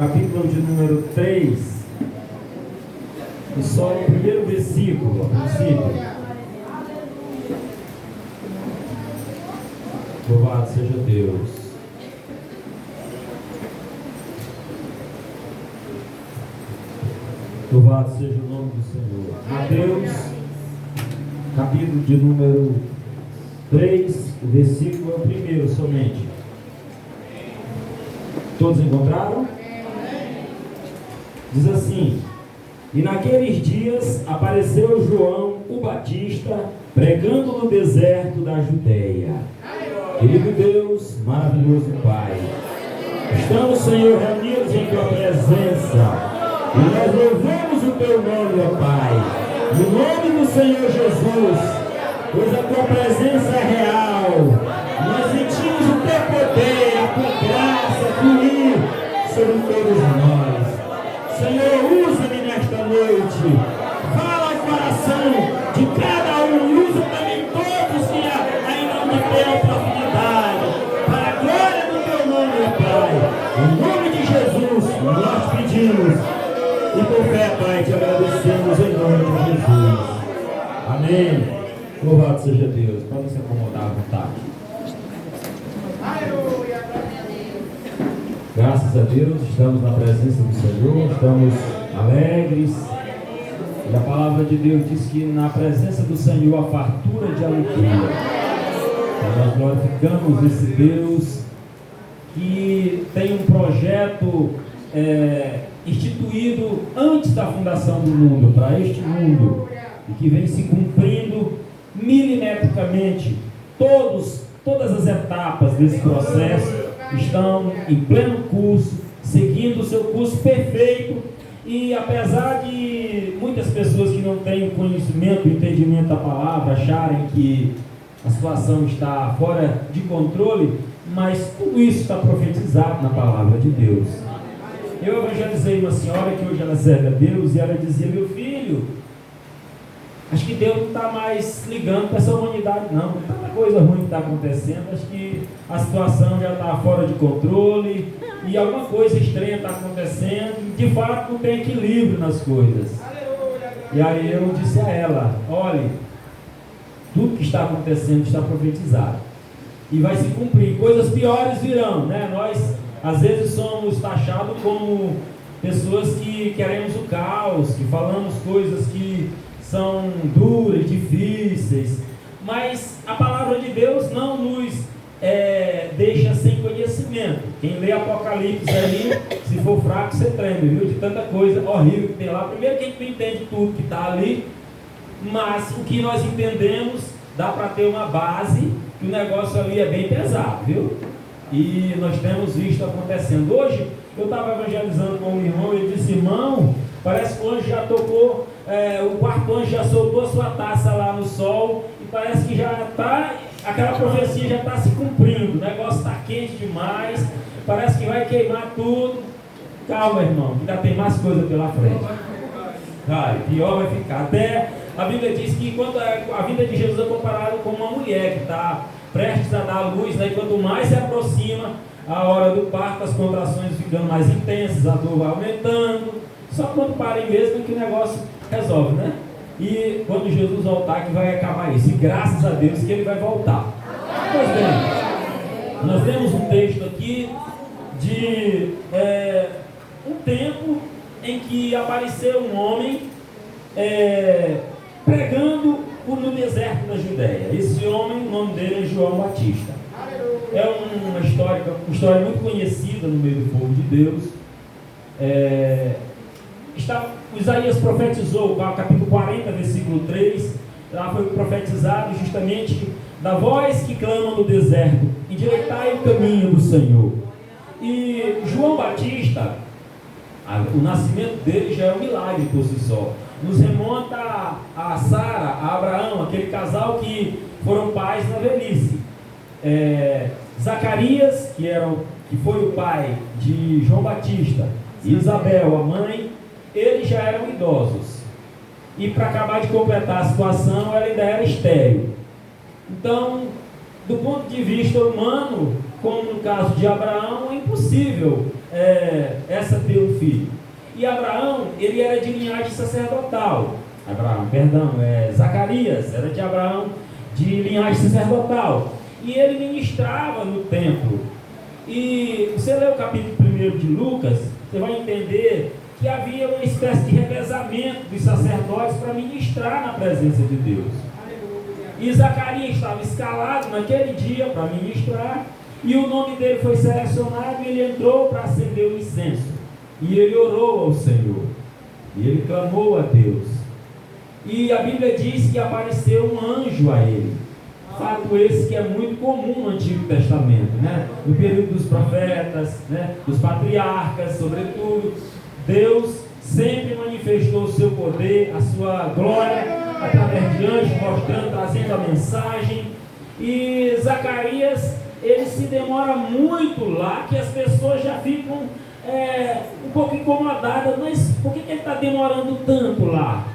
Capítulo de número 3, e só o primeiro versículo, a princípio. Louvado seja Deus. Louvado seja o nome do Senhor. Mateus, capítulo de número 3, o versículo é o primeiro somente. Todos encontraram? Diz assim: e naqueles dias apareceu João o Batista pregando no deserto da Judeia. Querido Deus, maravilhoso Pai, estamos, Senhor, reunidos em Tua presença e nós louvamos o Teu nome, ó Pai, no nome do Senhor Jesus, pois a Tua presença é real. Nós sentimos o Teu poder, a Tua graça fluir sobre todos nós. Senhor, usa-me nesta noite, fala ao coração de cada um, e usa também todos que ainda não têm a oportunidade, para a glória do Teu nome, Pai. Em nome de Jesus, nós pedimos, e por fé, Pai, te agradecemos em nome de Jesus. Amém. Louvado seja Deus. Pode se acomodar à vontade. Graças a Deus, estamos na presença do Senhor, estamos alegres. E a palavra de Deus diz que na presença do Senhor há fartura de alegria. Então nós glorificamos esse Deus que tem um projeto instituído antes da fundação do mundo, para este mundo, e que vem se cumprindo milimetricamente. Todas as etapas desse processo estão em pleno curso, seguindo o seu curso perfeito. E apesar de muitas pessoas que não têm conhecimento, entendimento da palavra, acharem que a situação está fora de controle, mas tudo isso está profetizado na palavra de Deus. Eu evangelizei uma senhora que hoje ela serve a Deus, e ela dizia: meu filho, acho que Deus não está mais ligando para essa humanidade não, tanta coisa ruim que está acontecendo, acho que a situação já está fora de controle, e alguma coisa estranha está acontecendo, de fato não tem equilíbrio nas coisas. E aí eu disse a ela: olhe, tudo que está acontecendo está profetizado, e vai se cumprir, coisas piores virão, né? Nós às vezes somos taxados como pessoas que queremos o caos, que falamos coisas que são duras, difíceis, mas a palavra de Deus não nos deixa sem conhecimento. Quem lê Apocalipse aí, se for fraco, você treme, viu? De tanta coisa horrível que tem lá. Primeiro que a gente não entende tudo que está ali, mas o que nós entendemos dá para ter uma base, que o negócio ali é bem pesado, viu? E nós temos visto acontecendo. Hoje eu estava evangelizando com um irmão, ele disse: irmão, parece que o anjo já tocou, o quarto anjo já soltou a sua taça lá no sol, e parece que já está, aquela profecia já está se cumprindo, o negócio está quente demais, parece que vai queimar tudo. Calma, irmão, ainda tem mais coisa pela frente. Vai, pior vai ficar. Até a Bíblia diz que quando a vida de Jesus é comparada com uma mulher que está prestes a dar à luz, né? E quanto mais se aproxima a hora do parto, as contrações ficando mais intensas, a dor vai aumentando. Só quando parem mesmo que o negócio resolve, né? E quando Jesus voltar que vai acabar isso. E graças a Deus que Ele vai voltar. Pois bem, nós temos um texto aqui de um tempo em que apareceu um homem pregando no deserto da Judeia. Esse homem, o nome dele é João Batista. É uma história muito conhecida no meio do povo de Deus. Isaías profetizou, capítulo 40, versículo 3, lá foi profetizado justamente da voz que clama no deserto: endireitai o caminho do Senhor. E João Batista, o nascimento dele já é um milagre por si só. Nos remonta a Sara, a Abraão, aquele casal que foram pais na velhice. Zacarias, que foi o pai de João Batista, e Isabel, a mãe, eles já eram idosos. E para acabar de completar a situação, ela ainda era estéril. Então, do ponto de vista humano, como no caso de Abraão, é impossível essa ter um filho. E Abraão, ele era de linhagem sacerdotal. Zacarias era de Abraão, de linhagem sacerdotal. E ele ministrava no templo. E você lê o capítulo 1 de Lucas, você vai entender que havia uma espécie de revezamento dos sacerdotes para ministrar na presença de Deus. E Zacarias estava escalado naquele dia para ministrar, e o nome dele foi selecionado, e ele entrou para acender o incenso. E ele orou ao Senhor, e ele clamou a Deus. E a Bíblia diz que apareceu um anjo a ele. Fato esse que é muito comum no Antigo Testamento, né? No período dos profetas, né? Dos patriarcas, sobretudo. Deus sempre manifestou o seu poder, a sua glória, através de anjos, mostrando, trazendo a mensagem. E Zacarias, ele se demora muito lá, que as pessoas já ficam um pouco incomodadas. Mas por que ele está demorando tanto lá?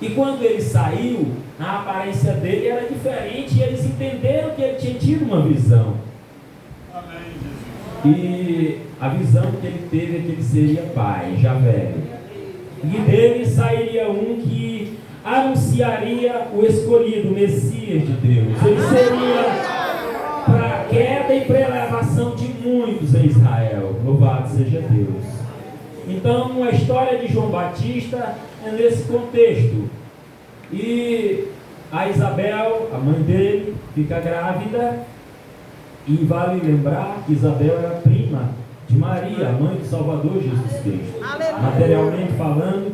E quando ele saiu, a aparência dele era diferente, e eles entenderam que ele tinha tido uma visão. Amém, Jesus. E a visão que ele teve é que ele seria pai, já velho. E dele sairia um que anunciaria o escolhido, o Messias de Deus. Ele seria para a queda e para a elevação de muitos em Israel. Louvado seja Deus. Então, a história de João Batista é nesse contexto. E a Isabel, a mãe dele, fica grávida. E vale lembrar que Isabel era prima de Maria, a mãe do Salvador Jesus Cristo. Materialmente falando,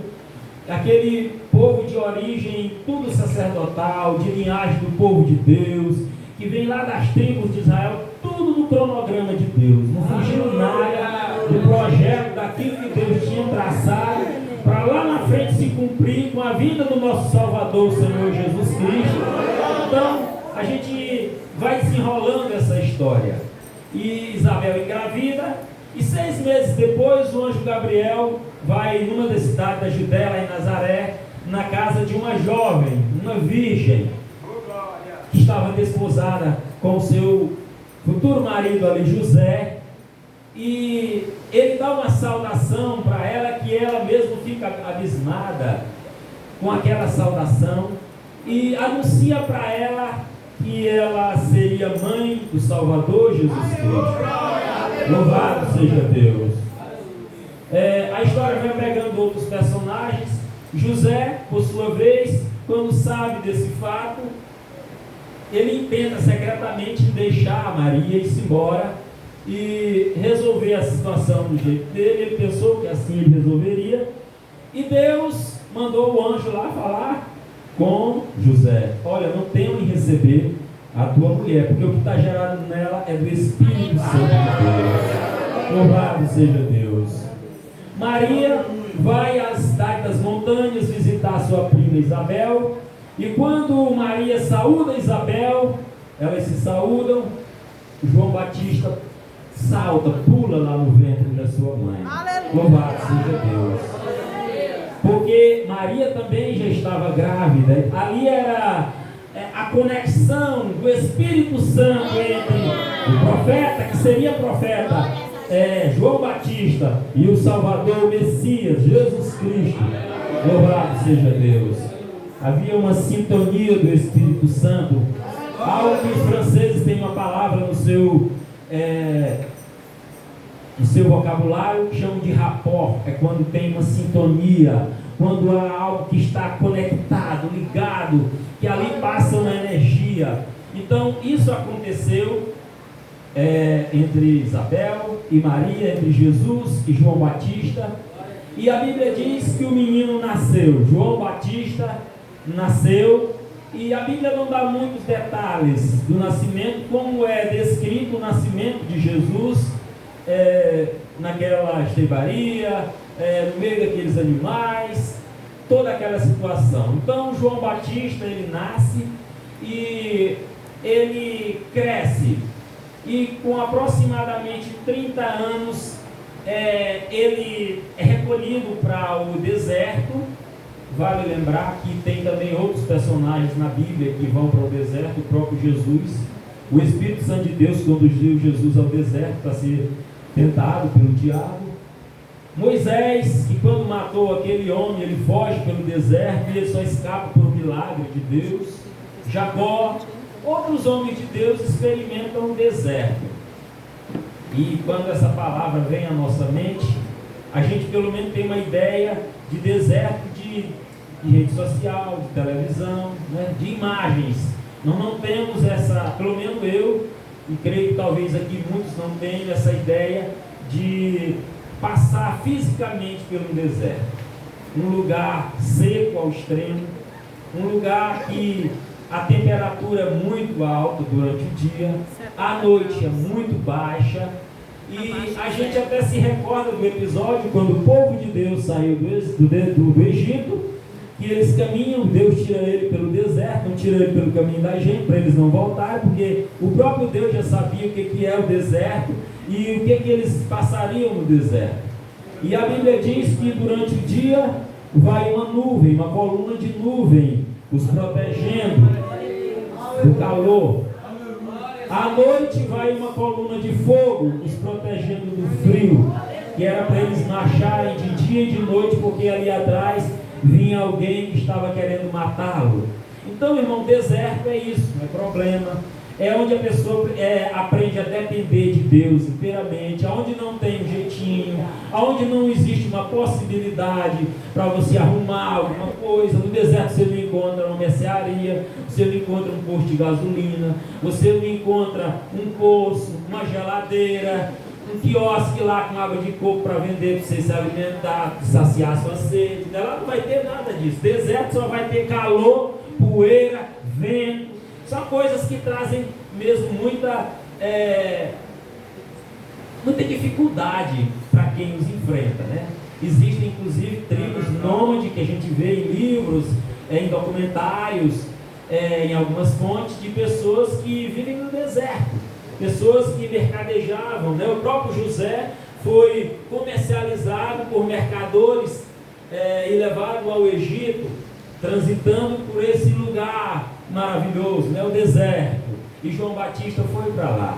aquele povo de origem tudo sacerdotal, de linhagem do povo de Deus, que vem lá das tribos de Israel, tudo no cronograma de Deus. Não fugiu nada do projeto, daquilo que Deus tinha traçado, para lá na frente se cumprir com a vinda do nosso Salvador, o Senhor Jesus Cristo. Então, a gente vai desenrolando essa história. E Isabel engravida, e 6 meses depois o anjo Gabriel vai numa das cidades da Judéia, lá em Nazaré, na casa de uma jovem, uma virgem, que estava desposada com o seu futuro marido ali, José. E ele dá uma saudação para ela, que ela mesmo fica abismada com aquela saudação, e anuncia para ela que ela seria mãe do Salvador Jesus Cristo. Louvado seja Deus. A história vai pegando outros personagens. José, por sua vez, quando sabe desse fato, ele intenta secretamente deixar Maria ir-se embora e resolver a situação do jeito dele. Ele pensou que assim ele resolveria, e Deus mandou o anjo lá falar com José: olha, não tenho em receber a tua mulher, porque o que está gerado nela é do Espírito Santo de Deus. Louvado seja Deus. Maria vai à cidade das montanhas visitar sua prima Isabel, e quando Maria saúda Isabel, elas se saúdam, João Batista salta, pula lá no ventre da sua mãe. Louvado seja Deus. Porque Maria também já estava grávida. Ali era a conexão do Espírito Santo entre o profeta, que seria profeta João Batista, e o Salvador, o Messias, Jesus Cristo. Louvado seja Deus. Havia uma sintonia do Espírito Santo. Algo que os franceses têm uma palavra no seu vocabulário que chamam de rapport. É quando tem uma sintonia, quando há algo que está conectado, ligado, que ali passa uma energia. Então isso aconteceu entre Isabel e Maria, entre Jesus e João Batista. E a Bíblia diz que o menino nasceu, João Batista nasceu, e a Bíblia não dá muitos detalhes do nascimento, como é descrito o nascimento de Jesus naquela estrebaria, no meio daqueles animais, toda aquela situação. Então João Batista, ele nasce e ele cresce, e com aproximadamente 30 anos ele é recolhido para o deserto. Vale lembrar que tem também outros personagens na Bíblia que vão para o deserto. O próprio Jesus, o Espírito Santo de Deus conduziu Jesus ao deserto para ser tentado pelo diabo. Moisés, que quando matou aquele homem, ele foge pelo deserto e ele só escapa por um milagre de Deus. Jacó, outros homens de Deus experimentam o deserto. E quando essa palavra vem à nossa mente, a gente pelo menos tem uma ideia de deserto de rede social, de televisão, né, de imagens. Nós não temos essa, pelo menos eu, e creio que talvez aqui muitos não tenham essa ideia de passar fisicamente pelo deserto. Um lugar seco ao extremo, um lugar que a temperatura é muito alta durante o dia, a noite é muito baixa, e a gente até se recorda do episódio quando o povo de Deus saiu do Egito, que eles caminham, Deus tira ele pelo deserto, não tira ele pelo caminho da gente, para eles não voltarem, porque o próprio Deus já sabia o que é o deserto e o que eles passariam no deserto. E a Bíblia diz que durante o dia vai uma nuvem, uma coluna de nuvem, os protegendo do calor. À noite vai uma coluna de fogo, os protegendo do frio, que era para eles marcharem de dia e de noite, porque ali atrás vinha alguém que estava querendo matá-lo. Então, irmão, deserto é isso, não é problema. É onde a pessoa aprende a depender de Deus inteiramente, aonde não tem um jeitinho, aonde não existe uma possibilidade para você arrumar alguma coisa. No deserto você não encontra uma mercearia, você não encontra um posto de gasolina, você não encontra um poço, uma geladeira, um quiosque lá com água de coco para vender, para você se alimentar, saciar sua sede. Lá não vai ter nada disso. Deserto só vai ter calor, poeira, vento. São coisas que trazem mesmo muita dificuldade para quem os enfrenta, né? Existem inclusive tribos nômades que a gente vê em livros, em documentários, em algumas fontes, de pessoas que vivem no deserto, pessoas que mercadejavam, né? O próprio José foi comercializado por mercadores e levado ao Egito, transitando por esse lugar maravilhoso, né? O deserto. E João Batista foi para lá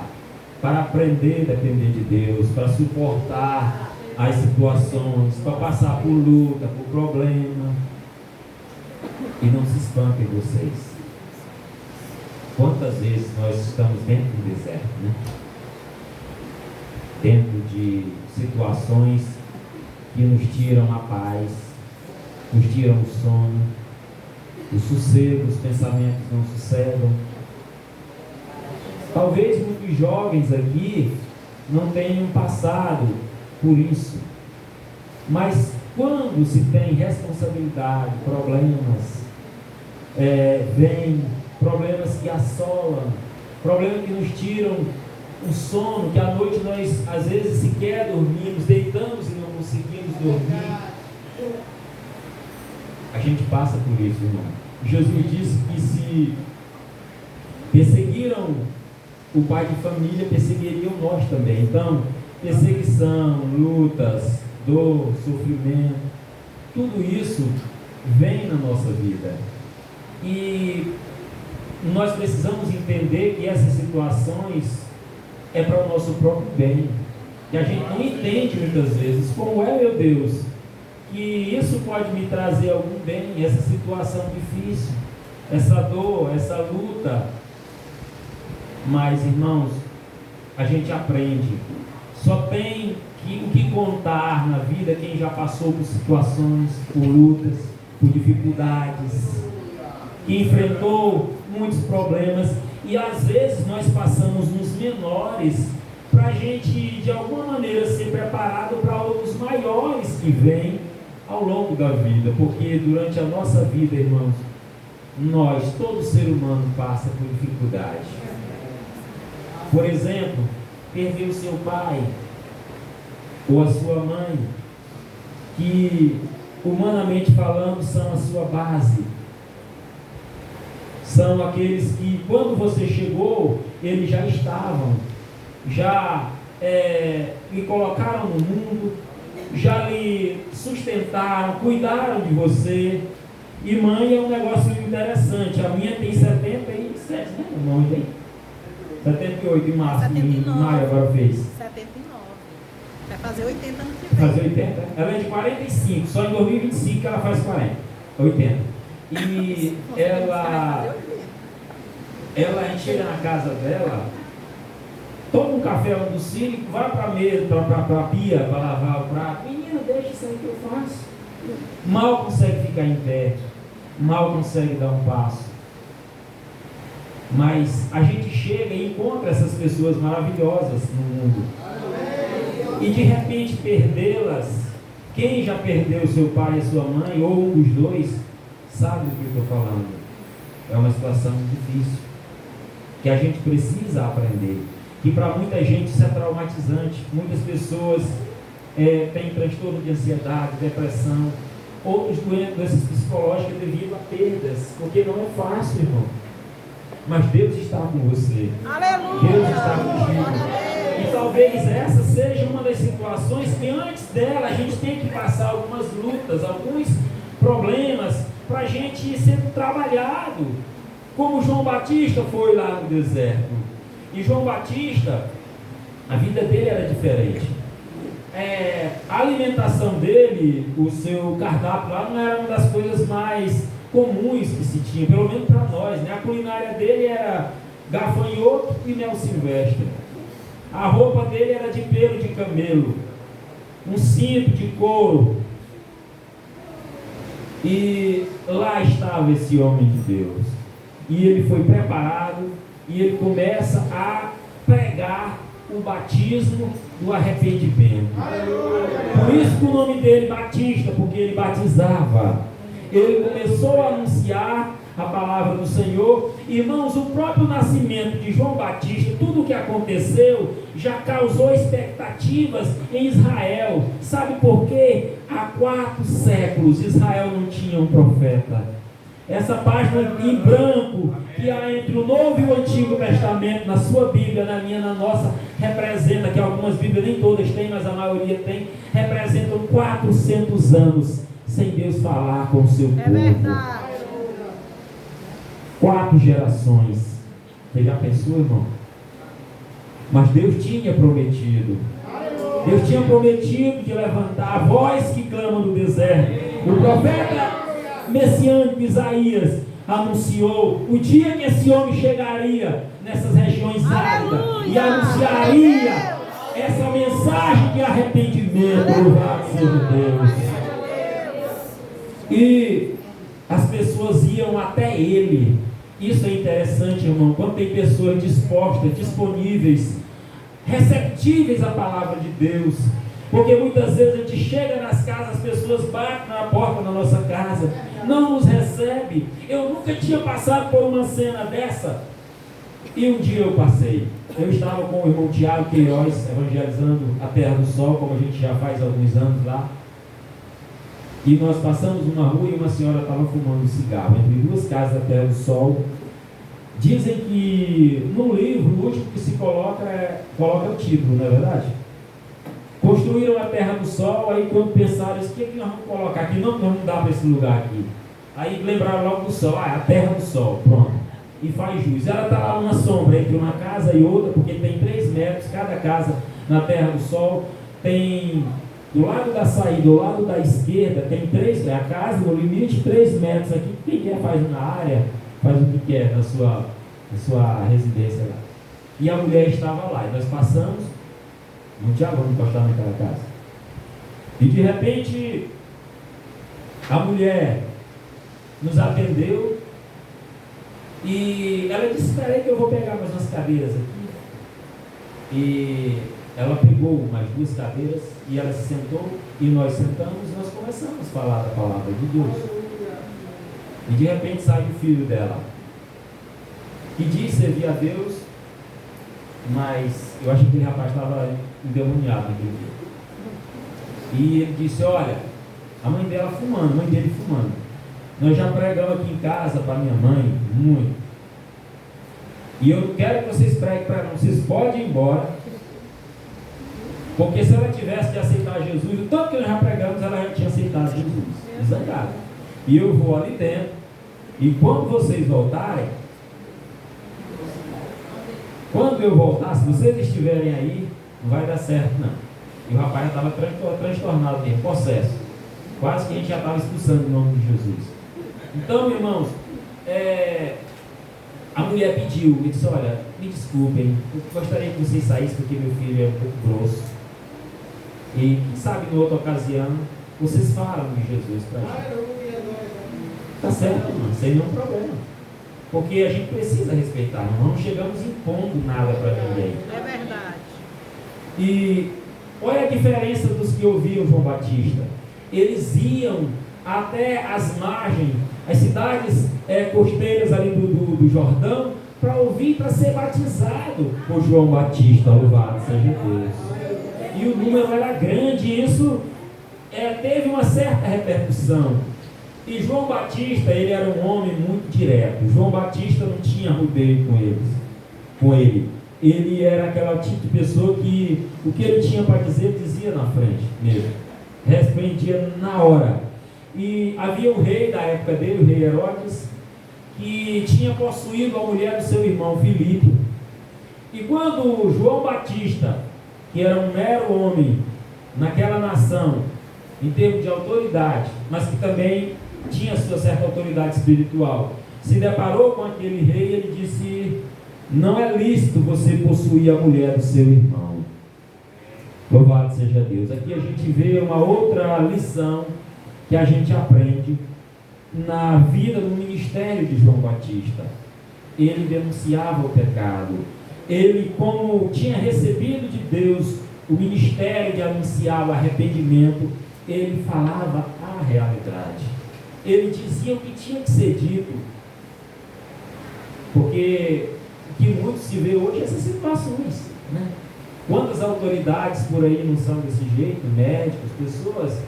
para aprender a depender de Deus, para suportar as situações, para passar por luta, por problema. E não se espantem vocês. Quantas vezes nós estamos dentro do deserto, né? Dentro de situações que nos tiram a paz, nos tiram o sono, o sossego, os pensamentos não sossegam. Talvez muitos jovens aqui não tenham passado por isso, mas quando se tem responsabilidade, problemas, vem problemas que assolam, problemas que nos tiram o sono, que à noite nós às vezes sequer dormimos, deitamos e não conseguimos dormir. A gente passa por isso, irmão. Jesus disse que se perseguiram o pai de família, perseguiriam nós também. Então, perseguição, lutas, dor, sofrimento, tudo isso vem na nossa vida. E nós precisamos entender que essas situações é para o nosso próprio bem. E a gente não entende muitas vezes como meu Deus, que isso pode me trazer algum bem, essa situação difícil, essa dor, essa luta. Mas, irmãos, a gente aprende. Só tem o que contar na vida quem já passou por situações, por lutas, por dificuldades, que enfrentou muitos problemas. E às vezes nós passamos nos menores para a gente, de alguma maneira, ser preparado para outros maiores que vêm ao longo da vida. Porque durante a nossa vida, irmãos, todo ser humano passa por dificuldade. Por exemplo, perder o seu pai ou a sua mãe, que humanamente falando são a sua base. São aqueles que quando você chegou, eles já estavam, já lhe colocaram no mundo, já lhe sustentaram, cuidaram de você. E mãe é um negócio interessante. A minha tem 77, né? O nome tem 78 em março, 79. em maio agora fez. 79. fazer 80 anos que vem. Fazer 80? Ela é de 45, só em 2025 que ela faz 40, 80. E ela, a gente chega na casa dela, toma um café lá do cílico, vai para a mesa, para a pia, para lavar o prato. Menina, deixa isso aí que eu faço. Mal consegue ficar em pé, mal consegue dar um passo. Mas a gente chega e encontra essas pessoas maravilhosas no mundo. E de repente perdê-las, quem já perdeu seu pai e sua mãe, ou um dos dois, sabe do que eu estou falando. É uma situação difícil, que a gente precisa aprender. Que para muita gente isso é traumatizante. Muitas pessoas têm transtorno de ansiedade, depressão, outros doenças psicológicas devido a perdas, porque não é fácil, irmão. Mas Deus está com você. Aleluia! Deus está contigo. E talvez essa seja uma das situações que antes dela a gente tem que passar algumas lutas, alguns problemas para a gente ser trabalhado, como João Batista foi lá no deserto. E João Batista, a vida dele era diferente. A alimentação dele, o seu cardápio lá não era uma das coisas mais comuns que se tinha, pelo menos para nós, né? A culinária dele era gafanhoto e mel silvestre. A roupa dele era de pelo de camelo, um cinto de couro. E lá estava esse homem de Deus. E ele foi preparado e ele começa a pregar o batismo do arrependimento. Por isso que o nome dele Batista, porque ele batizava. Ele começou a anunciar a palavra do Senhor. Irmãos, o próprio nascimento de João Batista, tudo o que aconteceu, já causou expectativas em Israel. Sabe por quê? Há 4 séculos Israel não tinha um profeta. Essa página em branco que há entre o Novo e o Antigo Testamento, na sua Bíblia, na minha, na nossa, representa, que algumas Bíblias nem todas têm, mas a maioria tem, representam 400 anos sem Deus falar com o seu povo. Verdade. 4 gerações. Você já pensou, irmão? Mas Deus tinha prometido. Deus tinha prometido de levantar a voz que clama no deserto. O profeta messiânico Isaías anunciou o dia que esse homem chegaria nessas regiões áridas e anunciaria essa mensagem de arrependimento. Louvado seja Deus. E as pessoas iam até ele. Isso é interessante, irmão, quando tem pessoas dispostas, disponíveis, receptíveis à palavra de Deus. Porque muitas vezes a gente chega nas casas, as pessoas batem na porta da nossa casa, não nos recebe. Eu nunca tinha passado por uma cena dessa. E um dia eu passei. Eu estava com o irmão Tiago Queiroz, evangelizando a Terra do Sol, como a gente já faz há alguns anos lá. E nós passamos uma rua e uma senhora estava fumando um cigarro entre 2 casas da Terra do Sol. Dizem que no livro, o último que se coloca o título, não é verdade? Construíram a Terra do Sol, aí quando pensaram, o que nós vamos colocar aqui? Não dá para esse lugar aqui. Aí lembraram logo do Sol, a Terra do Sol, pronto. E faz jus. Ela está lá uma sombra entre uma casa e outra, porque tem 3 metros, cada casa na Terra do Sol tem... Do lado da saída, do lado da esquerda, tem 3, a casa no limite, 3 metros aqui. Quem quer faz na área, faz o que quer na sua residência lá. E a mulher estava lá, e nós passamos, não tinha vamos encostar naquela casa. E de repente, a mulher nos atendeu, e ela disse: espera aí que eu vou pegar mais umas cadeiras aqui. E ela pegou mais 2 cadeiras e ela se sentou e nós sentamos e nós começamos a falar da palavra de Deus. E de repente sai o filho dela que diz servir a Deus, mas eu acho que aquele rapaz estava endemoniado naquele dia. E ele disse: olha, a mãe dela fumando, a mãe dele fumando. Nós já pregamos aqui em casa para minha mãe, muito. E eu quero que vocês preguem para ela, vocês podem ir embora. Porque se ela tivesse de aceitar Jesus, o tanto que nós já pregamos, ela já tinha aceitado Jesus. Zangado. E eu vou ali dentro. E quando vocês voltarem, quando eu voltar, se vocês estiverem aí, não vai dar certo não. E o rapaz já estava transtornado mesmo, possesso. Quase que a gente já estava expulsando o nome de Jesus. Então, meus irmãos, a mulher pediu, e disse: olha, me desculpem, eu gostaria que vocês saíssem porque meu filho é um pouco grosso. E quem sabe, em outra ocasião, vocês falam de Jesus para gente. Tá certo, irmão, sem nenhum problema. Porque a gente precisa respeitar, não chegamos impondo nada para ninguém. É verdade. E olha a diferença dos que ouviam João Batista. Eles iam até as margens, as cidades costeiras ali do Jordão, para ouvir, para ser batizado por João Batista, louvado seja Deus. E o número era grande, e isso teve uma certa repercussão. E João Batista, ele era um homem muito direto. João Batista não tinha rodeio com ele. Ele era aquela tipo de pessoa que o que ele tinha para dizer, dizia na frente mesmo. Respondia na hora. E havia um rei da época dele, o rei Herodes, que tinha possuído a mulher do seu irmão Filipe. E quando João Batista, que era um mero homem naquela nação, em termos de autoridade, mas que também tinha sua certa autoridade espiritual, se deparou com aquele rei, ele disse: não é lícito você possuir a mulher do seu irmão. Louvado seja Deus. Aqui a gente vê uma outra lição que a gente aprende na vida, no ministério de João Batista. Ele denunciava o pecado. Ele, como tinha recebido de Deus o ministério de anunciar o arrependimento, ele falava a realidade. Ele dizia o que tinha que ser dito. Porque o que muito se vê hoje é essas situações, né? Quantas autoridades por aí não são desse jeito, médicos, pessoas,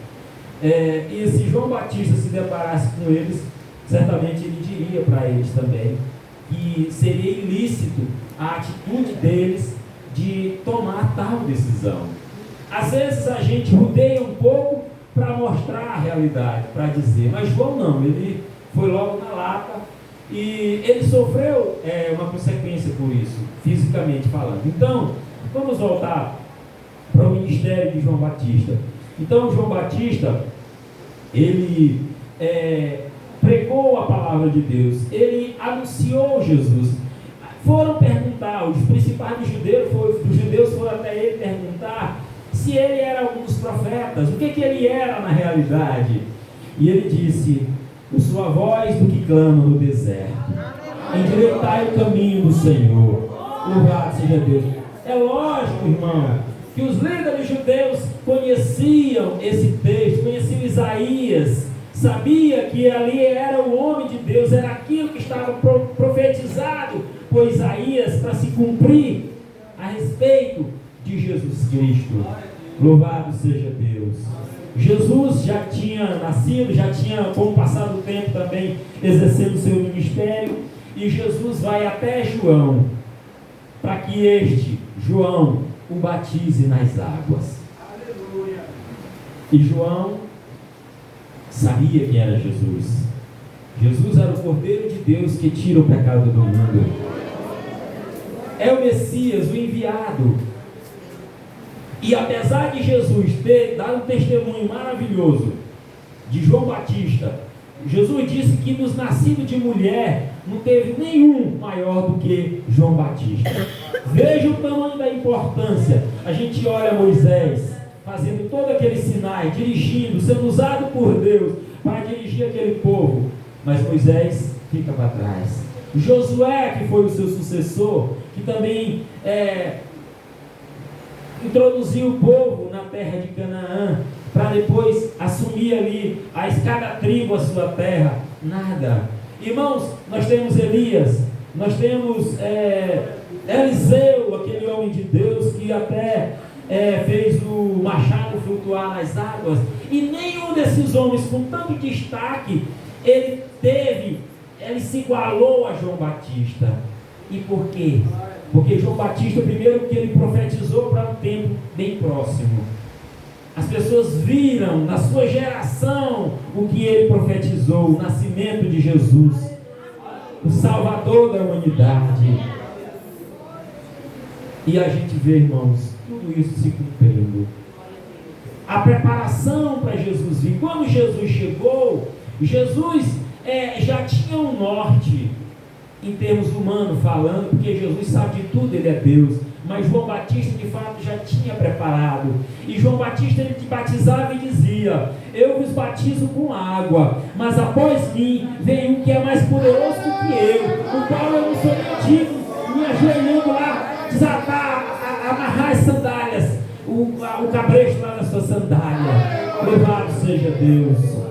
e se João Batista se deparasse com eles, certamente ele diria para eles também que seria ilícito a atitude deles de tomar tal decisão. Às vezes a gente rodeia um pouco para mostrar a realidade, para dizer, mas João não, ele foi logo na lata e ele sofreu uma consequência por isso, fisicamente falando. Então, vamos voltar para o ministério de João Batista. Então, João Batista, ele pregou a palavra de Deus, ele anunciou Jesus. Foram perguntar, os principais dos judeus foram até ele perguntar se ele era um dos profetas, o que ele era na realidade. E ele disse: eu sou a voz do que clama no deserto, endireitai o caminho do Senhor. Louvado seja Deus. É lógico, irmão, que os líderes judeus conheciam esse texto, conheciam Isaías, sabia que ali era o homem de Deus, era aquilo que estava profetizado por Isaías para se cumprir a respeito de Jesus Cristo. Louvado seja Deus. Jesus já tinha nascido, já tinha, com o passar do tempo também, exercendo o seu ministério, e Jesus vai até João, para que este, João, o batize nas águas. Aleluia. E João sabia quem era Jesus. Jesus era o Cordeiro de Deus que tira o pecado do mundo. É o Messias, o enviado. E apesar de Jesus ter dado um testemunho maravilhoso de João Batista, Jesus disse que nos nascidos de mulher não teve nenhum maior do que João Batista. Veja o tamanho da importância. A gente olha Moisés fazendo todos aqueles sinais, dirigindo, sendo usado por Deus para dirigir aquele povo, mas Moisés fica para trás. Josué, que foi o seu sucessor, que também introduziu o povo na terra de Canaã, para depois assumir ali cada tribo a sua terra, nada. Irmãos, nós temos Elias, nós temos Eliseu, aquele homem de Deus que até fez o machado flutuar nas águas, e nenhum desses homens com tanto destaque, ele se igualou a João Batista. E por quê? Porque João Batista, primeiro que ele profetizou para um tempo bem próximo. As pessoas viram na sua geração o que ele profetizou, o nascimento de Jesus, o Salvador da humanidade. E a gente vê, irmãos, tudo isso se cumprindo. a preparação para Jesus vir. Quando Jesus chegou, Jesus já tinha um norte, em termos humanos falando, porque Jesus sabe de tudo, ele é Deus. Mas João Batista de fato já tinha preparado, e João Batista ele te batizava e dizia: eu vos batizo com água, mas após mim vem um que é mais poderoso do que eu, o qual eu não sou nem digno, me ajoelhando lá, desatar, amarrar as sandálias, o cabresto lá na sua sandália. Louvado seja Deus.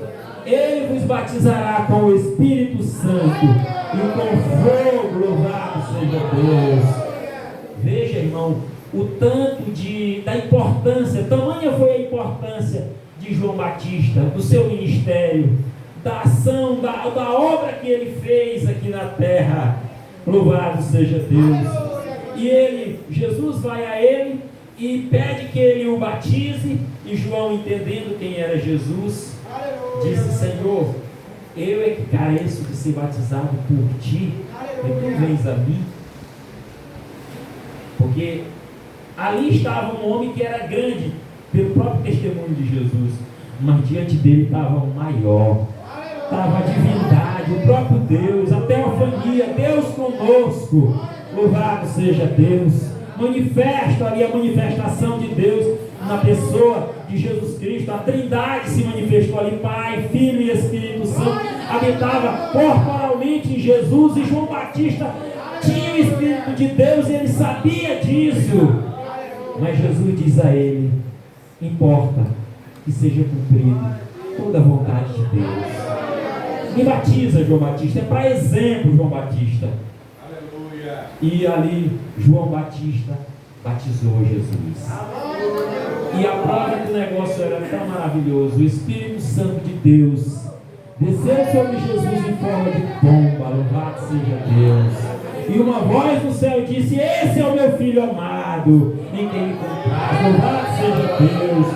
Ele vos batizará com o Espírito Santo e com fogo. Louvado seja Deus. Veja, irmão, o tanto da importância, tamanha foi a importância de João Batista, do seu ministério, da ação, da obra que ele fez aqui na terra. Louvado seja Deus. E Jesus vai a ele e pede que ele o batize, e João, entendendo quem era Jesus, disse: Senhor, eu é que careço de ser batizado por ti, e tu vens a mim. Porque ali estava um homem que era grande pelo próprio testemunho de Jesus, mas diante dele estava o maior, estava a divindade, o próprio Deus, a teofania, Deus conosco. Louvado seja Deus. Manifesta ali a manifestação de Deus na pessoa de Jesus Cristo. A Trindade se manifestou ali, Pai, Filho e Espírito Santo habitava corporalmente em Jesus, e João Batista tinha o Espírito de Deus e ele sabia disso. Mas Jesus diz a ele: importa que seja cumprida toda a vontade de Deus. Me batiza, João Batista. É para exemplo, João Batista. Aleluia. E ali João Batista batizou Jesus. E a prova que o negócio era tão maravilhoso: o Espírito Santo de Deus desceu sobre Jesus em forma de pomba. Louvado seja Deus. E uma voz do céu disse: esse é o meu filho amado, em quem me compraz. Louvado seja Deus.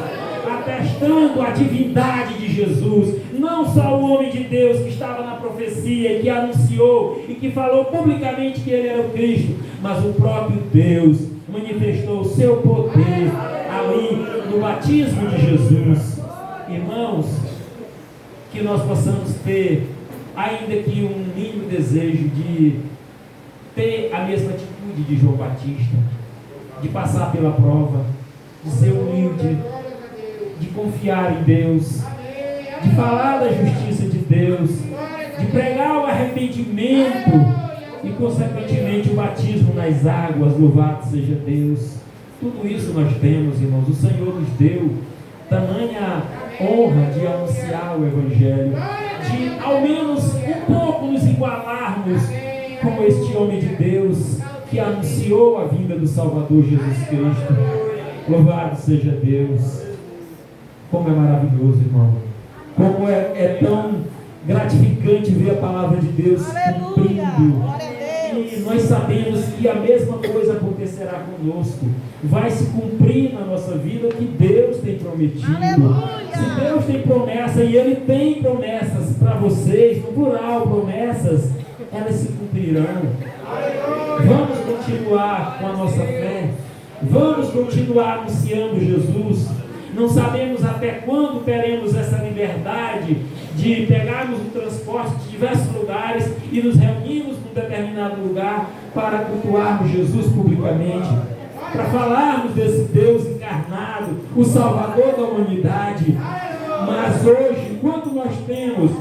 Atestando a divindade de Jesus, não só o homem de Deus que estava na profecia e que anunciou e que falou publicamente que ele era o Cristo, mas o próprio Deus manifestou o seu poder ali no batismo de Jesus. Irmãos, que nós possamos ter, ainda que um mínimo desejo de ter a mesma atitude de João Batista, de passar pela prova, de ser humilde, de confiar em Deus, de falar da justiça de Deus, de pregar o arrependimento e consequentemente o batismo nas águas. Louvado seja Deus. Tudo isso nós temos, irmãos. O Senhor nos deu tamanha honra de anunciar o Evangelho, de ao menos um pouco nos igualarmos como este homem de Deus que anunciou a vinda do Salvador Jesus Cristo. Louvado seja Deus. Como é maravilhoso, irmão. Como é tão gratificante ver a palavra de Deus cumprindo. E nós sabemos que a mesma coisa acontecerá conosco. Vai se cumprir na nossa vida o que Deus tem prometido. Aleluia. Se Deus tem promessa, e Ele tem promessas para vocês, no plural, promessas, elas se cumprirão. Vamos continuar com a nossa fé. Vamos continuar anunciando Jesus. Não sabemos até quando teremos essa liberdade de pegarmos o transporte de diversos lugares e nos reunirmos num determinado lugar para cultuarmos Jesus publicamente, para falarmos desse Deus encarnado, o Salvador da humanidade. Mas hoje, enquanto nós temos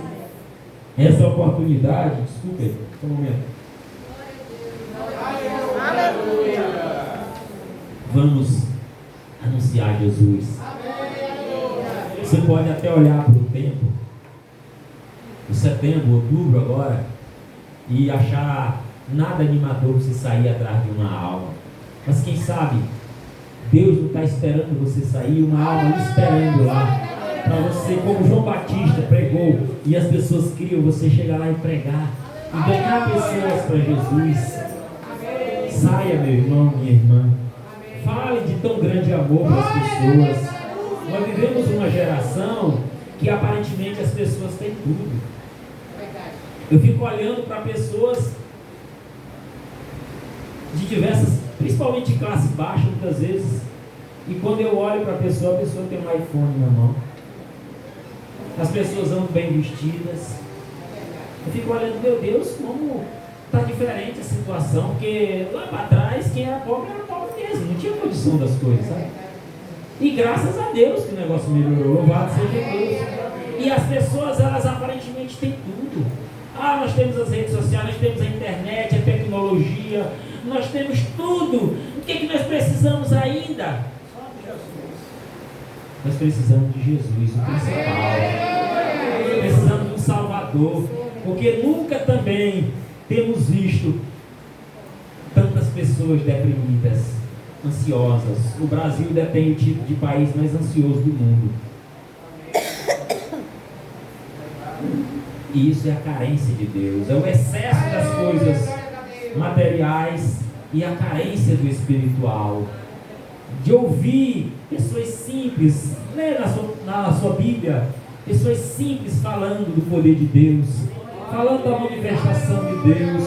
essa oportunidade, desculpe, só um momento. Vamos anunciar Jesus. Você pode até olhar para o tempo, o setembro, outubro agora, e achar nada animador você sair atrás de uma alma. Mas quem sabe, Deus não está esperando você sair, uma alma esperando lá, para você, como João Batista pregou, e as pessoas criam você chegar lá e pregar, e ganhar pessoas para Jesus. Saia, meu irmão, minha irmã. Fale de tão grande amor para as pessoas. Nós vivemos uma geração que aparentemente as pessoas têm tudo. Eu fico olhando para pessoas de diversas, principalmente de classe baixa, muitas vezes, E quando eu olho para a pessoa tem um iPhone na mão. As pessoas andam bem vestidas. Eu fico olhando, meu Deus, como está diferente a situação, porque lá para trás quem era pobre mesmo, não tinha condição das coisas, sabe? E graças a Deus que o negócio melhorou, louvado seja Deus. E as pessoas, elas aparentemente têm tudo. Nós temos as redes sociais, nós temos a internet, a tecnologia, nós temos tudo. O que nós precisamos ainda? Nós precisamos de Jesus, o principal. Precisamos de um Salvador, porque nunca também temos visto tantas pessoas deprimidas, ansiosas. O Brasil detém o tipo de país mais ansioso do mundo. E isso é a carência de Deus, é o excesso das coisas materiais e a carência do espiritual. De ouvir pessoas simples, lê na sua Bíblia, pessoas simples falando do poder de Deus, falando da manifestação de Deus.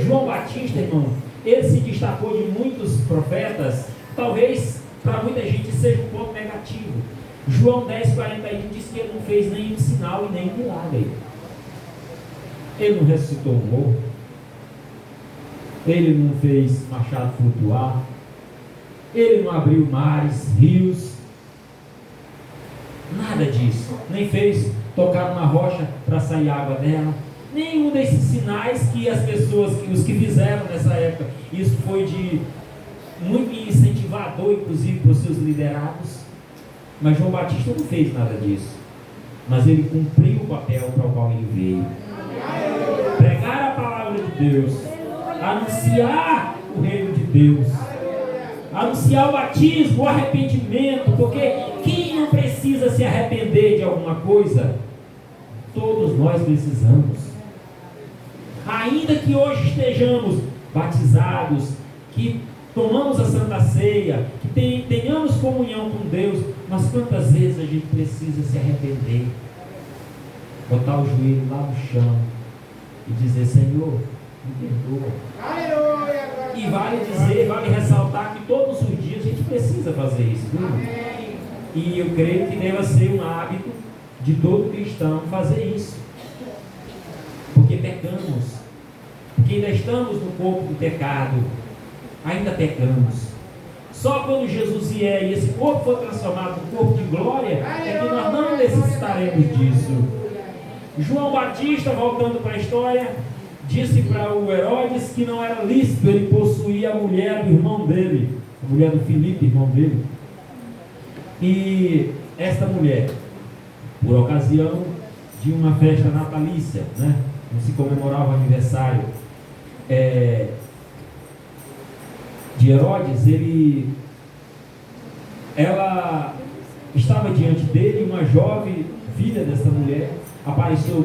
João Batista, irmão, ele se destacou de muitos profetas. Talvez para muita gente seja um ponto negativo. João 10:41 diz que ele não fez nenhum sinal e nenhum milagre. Ele não ressuscitou um morto, ele não fez machado flutuar, ele não abriu mares, rios, nada disso. Nem fez tocar numa rocha para sair água dela. Nenhum desses sinais que as pessoas, os que fizeram nessa época, isso foi de muito incentivador, inclusive, para os seus liderados. Mas João Batista não fez nada disso. Mas ele cumpriu o papel para o qual ele veio. Pregar a palavra de Deus, anunciar o reino de Deus, anunciar o batismo, o arrependimento, porque quem não precisa se arrepender de alguma coisa? Todos nós precisamos. Ainda que hoje estejamos batizados, que tomamos a Santa Ceia, que tenhamos comunhão com Deus, mas quantas vezes a gente precisa se arrepender, botar o joelho lá no chão e dizer: Senhor, me perdoa. E vale ressaltar que todos os dias a gente precisa fazer isso, viu? E eu creio que deva ser um hábito de todo cristão fazer isso, porque pecamos, porque ainda estamos no corpo do pecado, ainda pecamos. Só quando Jesus vier e esse corpo for transformado no corpo de glória, é que nós não necessitaremos disso. João Batista, voltando para a história, disse para o Herodes que não era lícito ele possuir a mulher do irmão dele, a mulher do Filipe, irmão dele. E esta mulher, por ocasião de uma festa natalícia, né, onde se comemorava o aniversário de Herodes, ela estava diante dele, uma jovem filha dessa mulher, apareceu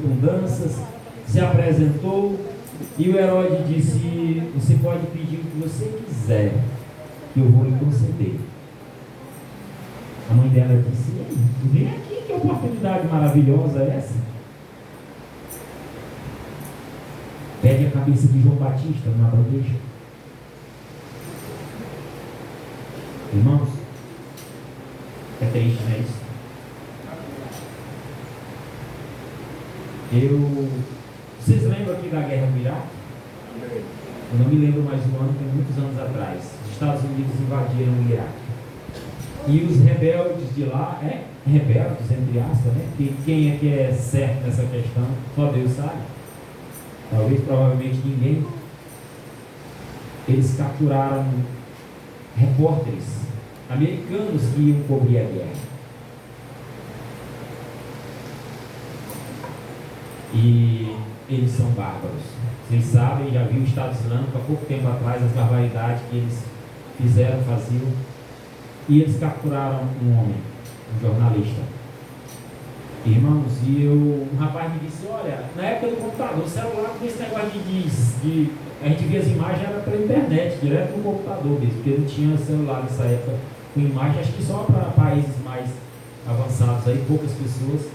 com danças, se apresentou, e o Herodes disse: você pode pedir o que você quiser, que eu vou lhe conceder. A mãe dela disse: vem aqui, que oportunidade maravilhosa é essa? Pede a cabeça de João Batista numa bandeja. Irmãos, é triste, não é isso? Vocês lembram aqui da guerra do Iraque? Eu não me lembro mais do ano, tem muitos anos atrás. Os Estados Unidos invadiram o Iraque. E os rebeldes de lá, rebeldes entre aspas, né? Quem é que é certo nessa questão? Só Deus sabe. Talvez, provavelmente ninguém. Eles capturaram repórteres americanos que iam cobrir a guerra. E eles são bárbaros. Vocês sabem, já viu o Estado Islâmico há pouco tempo atrás, as barbaridades que eles faziam. E eles capturaram um homem, um jornalista. Irmãos, um rapaz me disse: olha, na época do computador, o celular com esse negócio de a gente via as imagens, era pela internet, direto no computador mesmo, porque não tinha celular nessa época com imagem, acho que só para países mais avançados aí, poucas pessoas,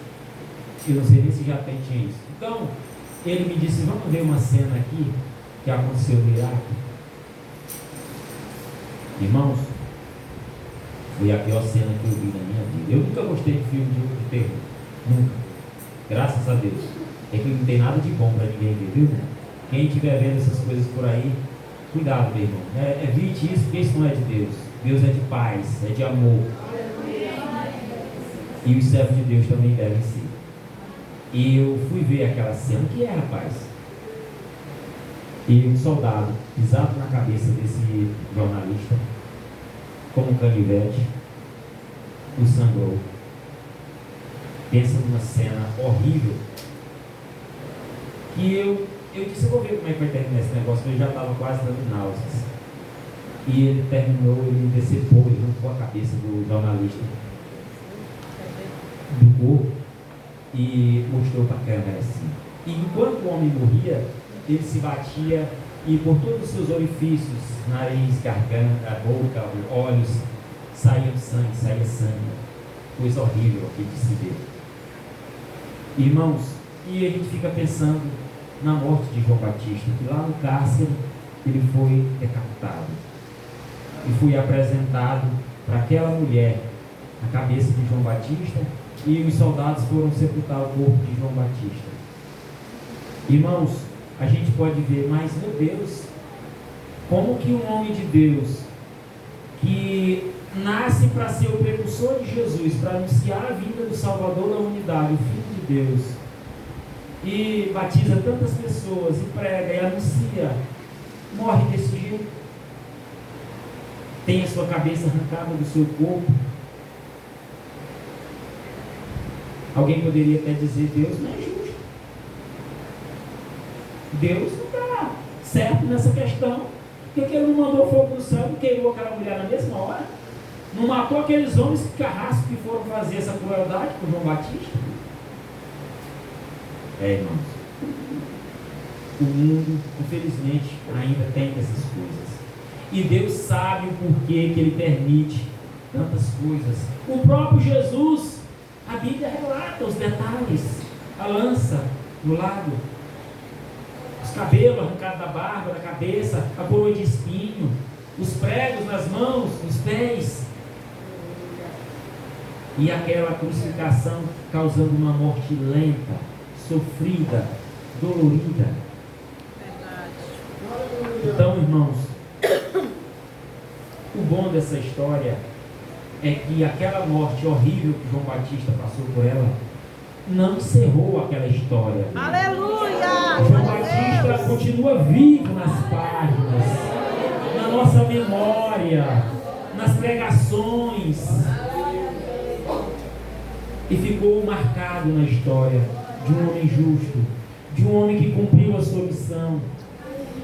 eu não sei nem se já tinha isso. Então, ele me disse: vamos ver uma cena aqui que aconteceu no Iraque. Irmãos, Foi a pior cena que eu vi na minha vida. Eu nunca gostei de filme de terror. Nunca. Graças a Deus. É que não tem nada de bom para ninguém ver, viu? Quem estiver vendo essas coisas por aí, cuidado, meu irmão. Evite isso, porque isso não é de Deus. Deus é de paz, é de amor. E os servos de Deus também devem ser. E eu fui ver aquela cena. O que é, rapaz? E um soldado pisado na cabeça desse jornalista, como um canivete, o sangrou. Pensa numa cena horrível. Que eu disse, eu vou ver como é que vai terminar esse negócio, porque eu já estava quase dando náuseas. E ele terminou, ele decepou, ele arrancou a cabeça do jornalista do corpo e mostrou para a câmera assim. E enquanto o homem morria, ele se batia e por todos os seus orifícios, nariz, garganta, boca, olhos, saía sangue. Coisa horrível aqui de se ver. Irmãos, e a gente fica pensando na morte de João Batista, que lá no cárcere ele foi decapitado e foi apresentado para aquela mulher a cabeça de João Batista, e os soldados foram sepultar o corpo de João Batista. Irmãos, a gente pode ver, mas meu Deus, como que um homem de Deus que nasce para ser o precursor de Jesus, para anunciar a vinda do Salvador da humanidade, o Filho de Deus, e batiza tantas pessoas, e prega, e anuncia, morre desse jeito, tem a sua cabeça arrancada do seu corpo. Alguém poderia até dizer, Deus não é justo, Deus não está certo nessa questão, porque ele não mandou fogo do céu e queimou aquela mulher na mesma hora, não matou aqueles homens carrascos que foram fazer essa crueldade com João Batista. Irmãos, o mundo, infelizmente, ainda tem essas coisas. E Deus sabe o porquê que Ele permite tantas coisas. O próprio Jesus, a Bíblia relata os detalhes. A lança no lado, os cabelos arrancados da barba, da cabeça, a coroa de espinho, os pregos nas mãos, nos pés. E aquela crucificação causando uma morte lenta, sofrida, dolorida. Então, irmãos, o bom dessa história é que aquela morte horrível que João Batista passou por ela não encerrou aquela história. Aleluia! João Batista continua vivo nas páginas, na nossa memória, nas pregações, e ficou marcado na história de um homem justo, de um homem que cumpriu a sua missão,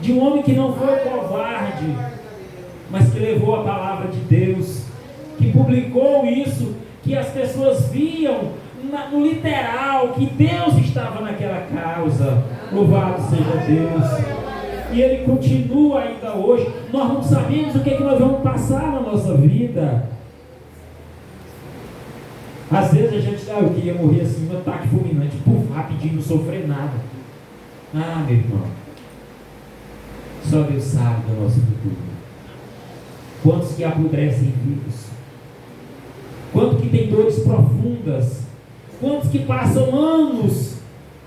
de um homem que não foi covarde, mas que levou a palavra de Deus, que publicou isso, que as pessoas viam no literal, que Deus estava naquela causa. Louvado seja Deus. E Ele continua ainda hoje. Nós não sabemos o que nós vamos passar na nossa vida. Às vezes a gente, eu queria morrer assim, um ataque fulminante, rapidinho, não sofrer nada. Meu irmão, só Deus sabe do nosso futuro. Quantos que apodrecem vivos? Quantos que têm dores profundas? Quantos que passam anos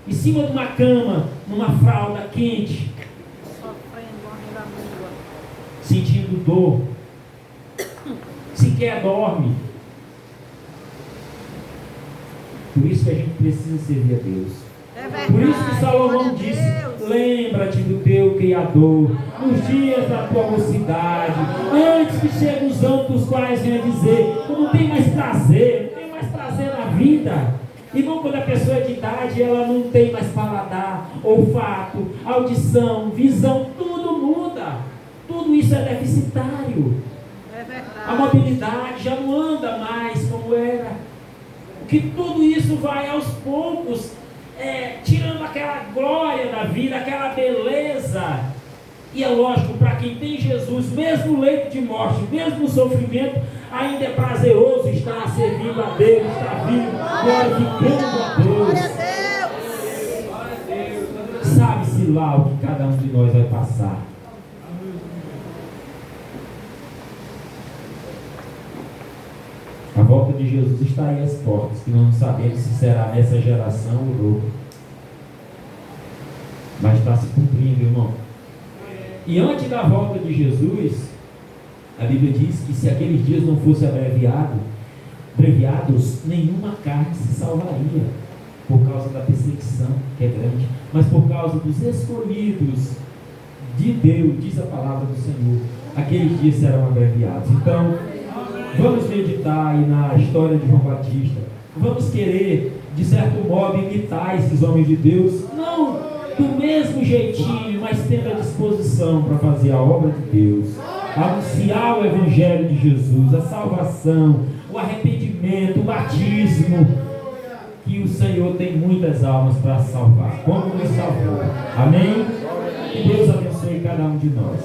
em cima de uma cama, numa fralda quente, sentindo dor, sequer dorme. Por isso que a gente precisa servir a Deus. É verdade. Por isso que Salomão disse: lembra-te do teu Criador nos dias da tua mocidade, antes que cheguem os anos dos quais venha dizer: eu não tenho mais prazer, não tenho mais prazer na vida. Irmão, quando a pessoa é de idade, ela não tem mais paladar, olfato, audição, visão, tudo muda. Tudo isso é deficitário. É verdade. A mobilidade já não anda mais como era. Que tudo isso vai aos poucos tirando aquela glória da vida, aquela beleza. E é lógico, para quem tem Jesus, mesmo no leito de morte, mesmo no sofrimento, ainda é prazeroso estar servindo a Deus, estar vivo, glorificando a Deus. Sabe-se lá o que cada um de nós vai passar. de Jesus está aí às portas, que não sabemos se será nessa geração ou outra. Mas está se cumprindo, irmão. E antes da volta de Jesus, a Bíblia diz que se aqueles dias não fossem abreviados, nenhuma carne se salvaria, por causa da perseguição, que é grande, mas por causa dos escolhidos de Deus, diz a palavra do Senhor, aqueles dias serão abreviados. Então, vamos meditar aí na história de João Batista, vamos querer, de certo modo, imitar esses homens de Deus, não do mesmo jeitinho, mas tendo a disposição para fazer a obra de Deus, anunciar o Evangelho de Jesus, a salvação, o arrependimento, o batismo, que o Senhor tem muitas almas para salvar, como nos salvou. Amém? Que Deus abençoe cada um de nós.